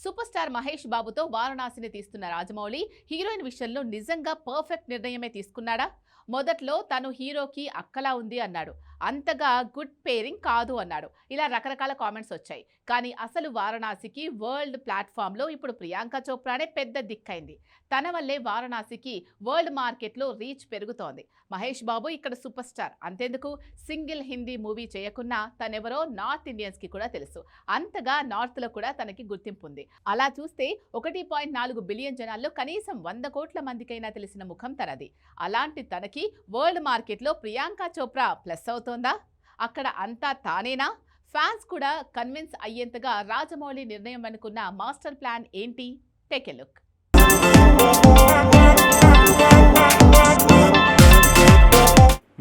Super star Mahesh బాబుతో వారణాసిని తీస్తున్న Rajamouli heroine విషయంలో నిజంగా పర్ఫెక్ట్ నిర్ణయమే తీసుకున్నాడా? మొదట్లో తను హీరోకి అక్కలా ఉంది అన్నాడు. అంతగా గుడ్ పేరింగ్ కాదు అన్నాడు. ఇలా రకరకాల కామెంట్స్ వచ్చాయి. కానీ అసలు వారణాసికి వరల్డ్ ప్లాట్ఫామ్లో ఇప్పుడు ప్రియాంక చోప్రానే పెద్ద దిక్కైంది. తన వల్లే వారణాసికి వరల్డ్ మార్కెట్లో రీచ్ పెరుగుతోంది. మహేష్ బాబు ఇక్కడ సూపర్ స్టార్. అంతెందుకు, సింగిల్ హిందీ మూవీ చేయకున్నా తనెవరో నార్త్ ఇండియన్స్కి కూడా తెలుసు. అంతగా నార్త్లో కూడా తనకి గుర్తింపు ఉంది. అలా చూస్తే 1.4 బిలియన్ జనాల్లో కనీసం 100 కోట్ల మందికైనా తెలిసిన ముఖం తనది. అలాంటి తనకి వరల్డ్ మార్కెట్లో ప్రియాంక చోప్రా ప్లస్ అవుతోందా? అక్కడ అంతా తానేనా? ఫ్యాన్స్ కూడా కన్విన్స్ అయ్యేంతగా రాజమౌళి నిర్ణయం అనుకున్న మాస్టర్ ప్లాన్ ఏంటి? Take a look.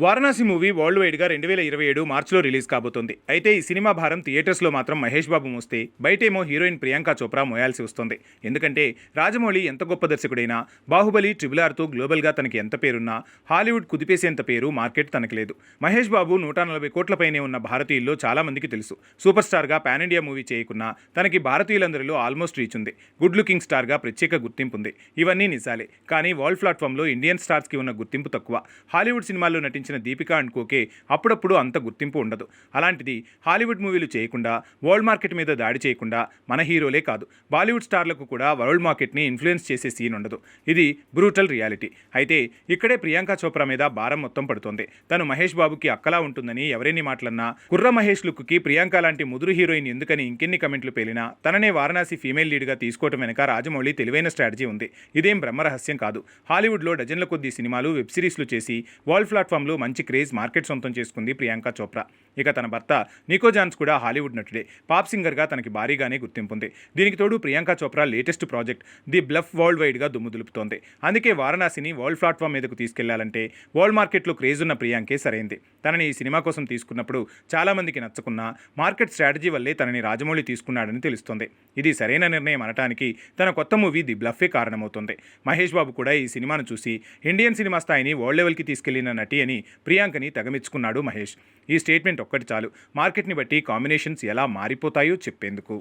Varanasi movie world వైడ్గా 2027 మార్చిలో రిలీజ్ కాబోతోంది. అయితే ఈ సినిమా భారం థియేటర్స్లో మాత్రం మహేష్ బాబు మోస్తే బయటేమో హీరోయిన్ ప్రియాంక చోప్రా మోయాల్సి వస్తుంది. ఎందుకంటే రాజమౌళి ఎంత గొప్ప దర్శకుడైనా బాహుబలి, RRRతో గ్లోబల్గా తనకి ఎంత పేరున్నా హాలీవుడ్ కుదిపేసేంత పేరు మార్కెట్ తనకి లేదు. మహేష్ బాబు 140 కోట్లపైనే ఉన్న భారతీయుల్లో చాలా మందికి తెలుసు. సూపర్ స్టార్గా పాన్ ఇండియా మూవీ చేయకున్నా తనకి భారతీయులందరిలో ఆల్మోస్ట్ రీచ్ ఉంది. గుడ్ లుకింగ్ స్టార్గా ప్రత్యేక గుర్తింపు ఉంది. ఇవన్నీ నిజాలే. కానీ వరల్డ్ ప్లాట్ఫామ్లో ఇండియన్ స్టార్స్కి ఉన్న గుర్తింపు తక్కువ. హాలీవుడ్ సినిమాల్లో నటించిన దీపికా అండ్ కోకే అప్పుడప్పుడు అంత గుర్తింపు ఉండదు. అలాంటిది హాలీవుడ్ మూవీలు చేయకుండా వరల్డ్ మార్కెట్ మీద దాడి చేయకుండా మన హీరోలే కాదు బాలీవుడ్ స్టార్లకు కూడా వరల్డ్ మార్కెట్ని ఇన్ఫ్లుయెన్స్ చేసే సీన్ ఉండదు. ఇది బ్రూటల్ రియాలిటీ. అయితే ఇక్కడే ప్రియాంక చోప్రా మీద భారం మొత్తం పడుతోంది. తను మహేష్ బాబుకి అక్కలా ఉంటుందని ఎవరెన్ని మాటలన్నా కుర్ర మహేష్ లుక్కి ప్రియాంక లాంటి ముదురు హీరోయిన్ ఎందుకని ఇంకెన్ని కమెంట్లు పేలినా తననే వారణాసి ఫీమేల్ లీడ్గా తీసుకోవటం వెనక రాజమౌళి తెలివైన స్ట్రాటజీ ఉంది. ఇదేం బ్రహ్మరహస్యం కాదు. హాలీవుడ్లో డజన్ల కొద్దీ సినిమాలు, వెబ్ సిరీస్లు చేసి వరల్డ్ ప్లాట్ఫామ్లో మంచి క్రేజ్, మార్కెట్ సొంతం చేసుకుంది ప్రియాంక చోప్రా. ఇక తన భర్త నికో జాన్స్ కూడా హాలీవుడ్ నటుడే. పాప్ సింగర్గా తనకి భారీగానే గుర్తింపు ఉంది. దీనికి తోడు Priyanka Chopra latest project the bluff world వైడ్గా దుమ్ము దులుపుతోంది. అందుకే వారణాసిని వరల్డ్ ప్లాట్ఫామ్ మీదకు తీసుకెళ్లాలంటే వరల్డ్ మార్కెట్లో క్రేజ్ ఉన్న ప్రియాంకే సరైంది. తనని ఈ సినిమా కోసం తీసుకున్నప్పుడు చాలామందికి నచ్చకున్నా మార్కెట్ స్ట్రాటజీ వల్లే తనని రాజమౌళి తీసుకున్నాడని తెలుస్తోంది. ఇది సరైన నిర్ణయం అనటానికి తన కొత్త మూవీ ది బ్లఫే కారణమవుతుంది. మహేష్ బాబు కూడా ఈ సినిమాను చూసి ఇండియన్ సినిమా స్థాయిని వరల్డ్ లెవెల్కి తీసుకెళ్లిన నటి అని ప్రియాంకని తెగమెచ్చుకున్నాడు మహేష్. ఈ స్టేట్మెంట్ ఒక్కటి చాలు మార్కెట్ని బట్టి కాంబినేషన్స్ ఎలా మారిపోతాయో చెప్పేందుకు.